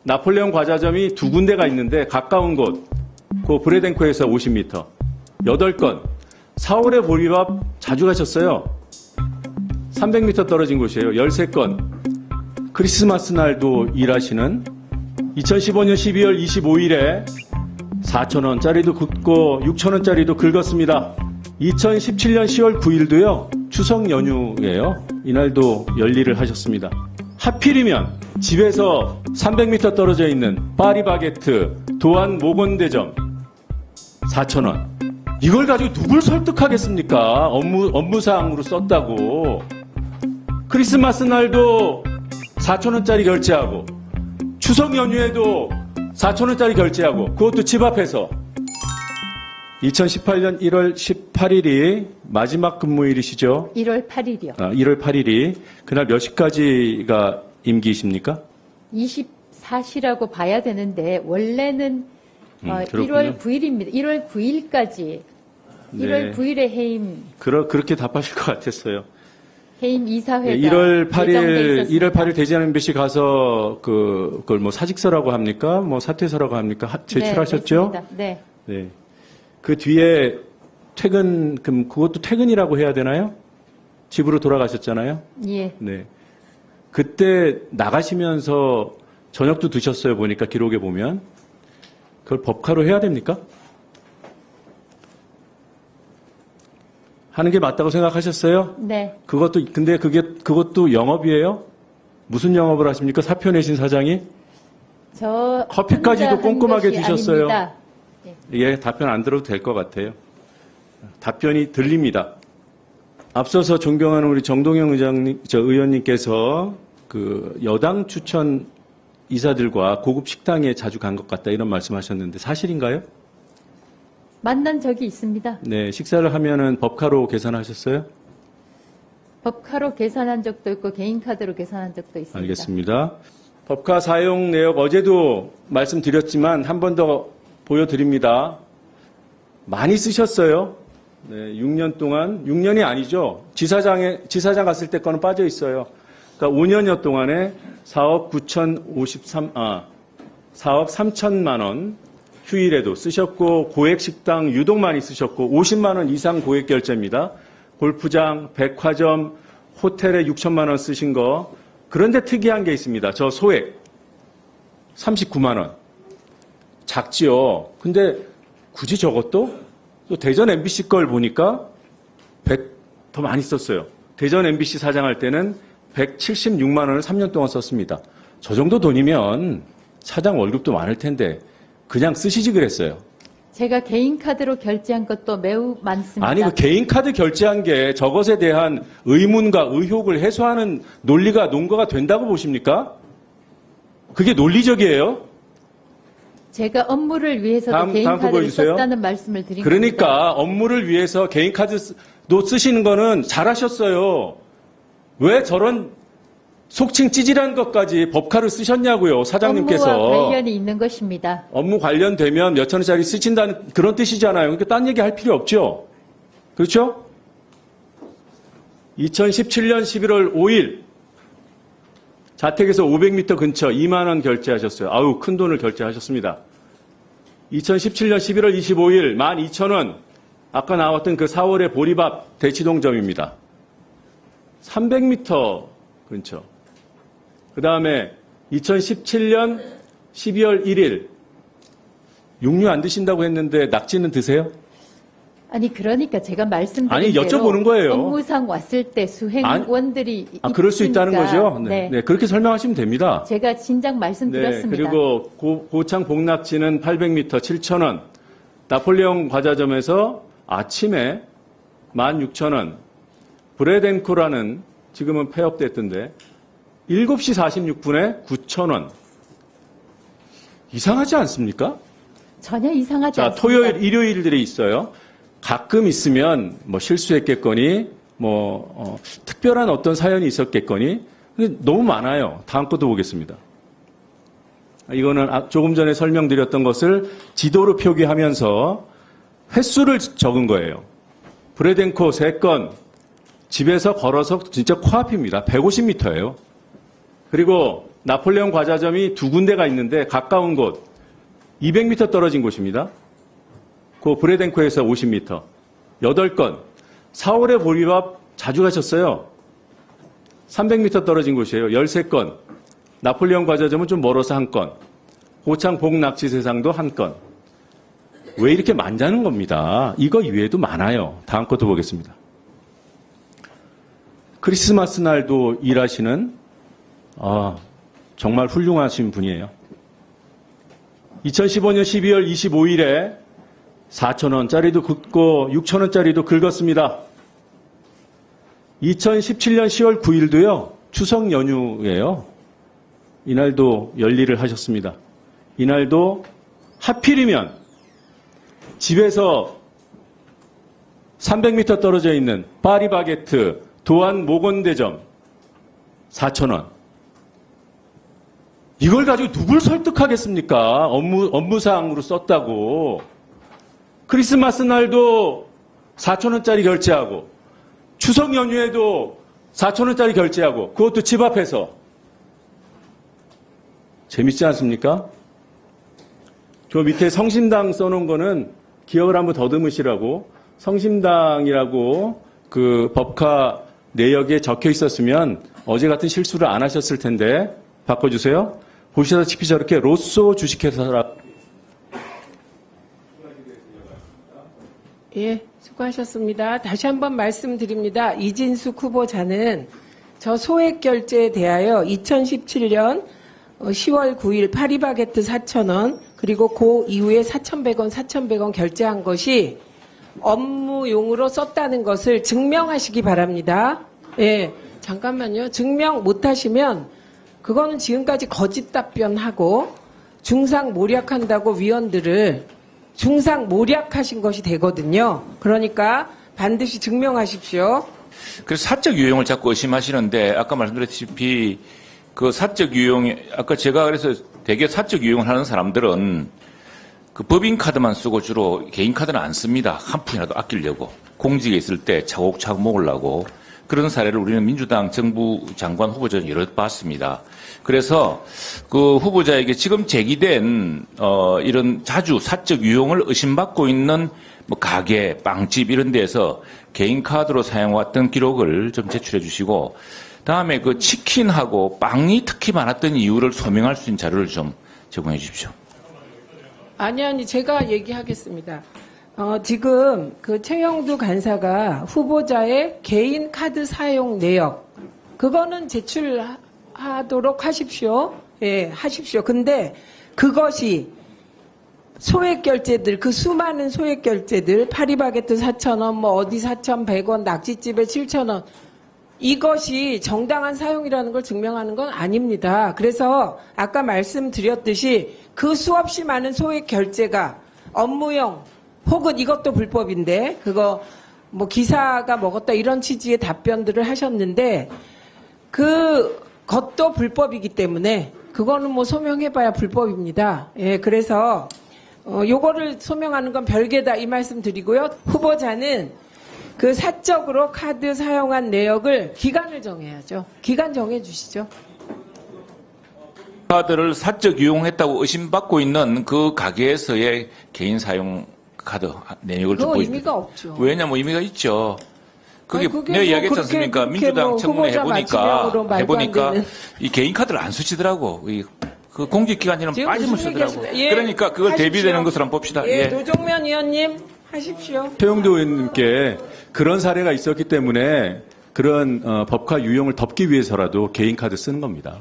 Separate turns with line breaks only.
나폴레옹 과자점이 2군데가 있는데 가까운 곳, 그 브레덴코에서 50m, 8건. 4월에 보리밥 자주 가셨어요. 300m 떨어진 곳이에요. 13건. 크리스마스 날도 일하시는 2015년 12월 25일에 4,000원짜리도 긋고 6,000원짜리도 긁었습니다. 2017년 10월 9일도요. 추석 연휴예요. 이날도 열일을 하셨습니다. 하필이면 집에서 300m 떨어져 있는 파리바게트 도안 모건대점 4,000원. 이걸 가지고 누굴 설득하겠습니까? 업무사항으로 썼다고. 크리스마스 날도 4,000원짜리 결제하고 추석 연휴에도 4,000원짜리 결제하고 그것도 집 앞에서. 2018년 1월 18일이 마지막 근무일이시죠?
1월 8일이요.
1월 8일이 그날 몇 시까지가 임기이십니까?
24시라고 봐야 되는데 원래는 1월 9일입니다. 1월 9일까지. 1월 9일에 해임.
그렇게 답하실 것 같았어요.
해임 이사회가
1월 8일,
예정돼 있었습니다.
1월 8일 대전 MBC 가서 그걸 뭐 사직서라고 합니까? 뭐 사퇴서라고 합니까? 제출하셨죠?
네.
네. 그 뒤에 그럼 그것도 퇴근이라고 해야 되나요? 집으로 돌아가셨잖아요?
예.
네. 그때 나가시면서 저녁도 드셨어요, 보니까 기록에 보면. 그걸 법카로 해야 됩니까? 하는 게 맞다고 생각하셨어요?
네.
근데 그것도 영업이에요? 무슨 영업을 하십니까? 사표 내신 사장이?
저
커피까지도
혼자 한
꼼꼼하게
것이
드셨어요.
아닙니다.
예, 답변 안 들어도 될 것 같아요. 답변이 들립니다. 앞서서 존경하는 우리 정동영 의원님께서 그 여당 추천 이사들과 고급 식당에 자주 간 것 같다 이런 말씀하셨는데 사실인가요?
만난 적이 있습니다.
네, 식사를 하면은 법카로 계산하셨어요?
법카로 계산한 적도 있고 개인 카드로 계산한 적도 있습니다.
알겠습니다. 법카 사용 내역 어제도 말씀드렸지만 한 번 더 보여드립니다. 많이 쓰셨어요. 네, 6년 동안, 6년이 아니죠. 지사장 갔을 때 거는 빠져 있어요. 그러니까 5년여 동안에 4억 3천만 원 휴일에도 쓰셨고 고액 식당 유독 많이 쓰셨고 50만 원 이상 고액 결제입니다. 골프장, 백화점, 호텔에 6천만 원 쓰신 거. 그런데 특이한 게 있습니다. 저 소액 39만 원. 작지요. 근데 굳이 저것도 또 대전 MBC 걸 보니까 더 많이 썼어요. 대전 MBC 사장할 때는 176만 원을 3년 동안 썼습니다. 저 정도 돈이면 사장 월급도 많을 텐데 그냥 쓰시지 그랬어요.
제가 개인 카드로 결제한 것도 매우 많습니다.
아니 그 개인 카드 결제한 게 저것에 대한 의문과 의혹을 해소하는 논거가 된다고 보십니까? 그게 논리적이에요?
제가 업무를 위해서도 개인
다음 거
카드를
보여주세요.
썼다는 말씀을 드린 겁니다.
그러니까 업무를 위해서 개인 카드도 쓰시는 거는 잘하셨어요. 왜 저런 속칭 찌질한 것까지 법카를 쓰셨냐고요, 사장님께서.
업무와 관련이 있는 것입니다.
업무 관련되면 몇 천원짜리 쓰신다는 그런 뜻이잖아요. 그러니까 딴 얘기 할 필요 없죠. 그렇죠? 2017년 11월 5일 자택에서 500m 근처 2만 원 결제하셨어요. 아우, 큰 돈을 결제하셨습니다. 2017년 11월 25일 12,000원. 아까 나왔던 그 4월의 보리밥 대치동점입니다. 300m 근처. 그 다음에 2017년 12월 1일 육류 안 드신다고 했는데 낙지는 드세요?
아니 그러니까 제가 말씀드린
아니,
대로
여쭤보는 거예요.
업무상 왔을 때 수행원들이
그럴 수 있다는
있으니까.
거죠? 네, 그렇게 설명하시면 됩니다.
제가 진작 말씀드렸습니다.
네, 그리고 고창 복낙지는 800m 7,000원. 나폴레옹 과자점에서 아침에 16,000원. 브레덴코라는 지금은 폐업됐던데 7시 46분에 9,000원. 이상하지 않습니까?
전혀 이상하지
자,
않습니다.
토요일, 일요일들이 있어요. 가끔 있으면 뭐 실수했겠거니, 특별한 어떤 사연이 있었겠거니, 근데 너무 많아요. 다음 것도 보겠습니다. 이거는 조금 전에 설명드렸던 것을 지도로 표기하면서 횟수를 적은 거예요. 브레덴코 3건, 집에서 걸어서 진짜 코앞입니다. 150m예요. 그리고 나폴레옹 과자점이 두 군데가 있는데 가까운 곳 200m 떨어진 곳입니다. 그 브레덴코에서 50m. 8건. 4월에 보리밥 자주 가셨어요. 300m 떨어진 곳이에요. 13건. 나폴레옹 과자점은 좀 멀어서 1건. 고창 복낙지세상도 1건. 왜 이렇게 많냐는 겁니다. 이거 이외에도 많아요. 다음 것도 보겠습니다. 크리스마스 날도 일하시는 정말 훌륭하신 분이에요. 2015년 12월 25일에 4,000원짜리도 긁고 6,000원짜리도 긁었습니다. 2017년 10월 9일도요. 추석 연휴예요. 이날도 열일을 하셨습니다. 이날도 하필이면 집에서 300m 떨어져 있는 파리바게트 도안 모건대점 4,000원. 이걸 가지고 누굴 설득하겠습니까? 업무사항으로 썼다고. 크리스마스 날도 4,000원짜리 결제하고 추석 연휴에도 4,000원짜리 결제하고 그것도 집 앞에서. 재밌지 않습니까? 저 밑에 성심당 써놓은 거는 기억을 한번 더듬으시라고. 성심당이라고 그 법카 내역에 적혀 있었으면 어제 같은 실수를 안 하셨을 텐데 바꿔주세요. 보시다시피 저렇게 로쏘 주식회사라.
예, 수고하셨습니다. 다시 한번 말씀드립니다. 이진숙 후보자는 저 소액 결제에 대하여 2017년 10월 9일 파리바게트 4,000원 그리고 그 이후에 4,100원 결제한 것이 업무용으로 썼다는 것을 증명하시기 바랍니다. 예, 잠깐만요. 증명 못하시면 그거는 지금까지 거짓 답변하고 중상모략한다고 위원들을 중상모략하신 것이 되거든요. 그러니까 반드시 증명하십시오.
그래서 사적 유용을 자꾸 의심하시는데 아까 말씀드렸다시피 그 사적 유용, 아까 제가 그래서 대개 사적 유용을 하는 사람들은 그 법인카드만 쓰고 주로 개인카드는 안 씁니다. 한 푼이라도 아끼려고. 공직에 있을 때 차곡차곡 먹으려고. 그런 사례를 우리는 민주당 정부 장관 후보자는 여러 봤습니다. 그래서 그 후보자에게 지금 제기된 이런 자주 사적 유용을 의심받고 있는 뭐 가게, 빵집 이런 데에서 개인카드로 사용해왔던 기록을 좀 제출해 주시고 다음에 그 치킨하고 빵이 특히 많았던 이유를 소명할 수 있는 자료를 좀 제공해 주십시오.
아니, 제가 얘기하겠습니다. 지금 그 최영두 간사가 후보자의 개인 카드 사용 내역, 그거는 제출하도록 하십시오. 예, 하십시오. 근데 그것이 소액 결제들, 그 수많은 소액 결제들, 파리바게트 4,000원, 뭐 어디 4,100원, 낙지집에 7,000원, 이것이 정당한 사용이라는 걸 증명하는 건 아닙니다. 그래서 아까 말씀드렸듯이 그 수없이 많은 소액 결제가 업무용 혹은 이것도 불법인데 그거 뭐 기사가 먹었다 이런 취지의 답변들을 하셨는데 그것도 불법이기 때문에 그거는 뭐 소명해봐야 불법입니다. 예, 그래서 요거를 소명하는 건 별개다 이 말씀 드리고요. 후보자는 그 사적으로 카드 사용한 내역을 기간을 정해야죠. 기간 정해주시죠.
카드를 사적 유용했다고 의심받고 있는 그 가게에서의 개인 사용 카드 내역을 좀
그거
보여줍니다.
의미가 없죠.
왜냐면 의미가 있죠. 그게
아니, 그게
내가
뭐
이야기했지
그렇게
않습니까? 민주당
뭐
청문회
후보자 맞춤형으로 말도 안 되는.
이 개인 카드를 안 쓰시더라고. 그 공직기관이랑
지금
빠짐을
무슨
쓰더라고.
얘기하십니까? 예,
그러니까 그걸
하십시오.
대비되는 것을 한번 봅시다.
예,
예.
노종면 의원님 하십시오.
최영도 의원님께 그런 사례가 있었기 때문에 그런 법화 유형을 덮기 위해서라도 개인카드 쓰는 겁니다.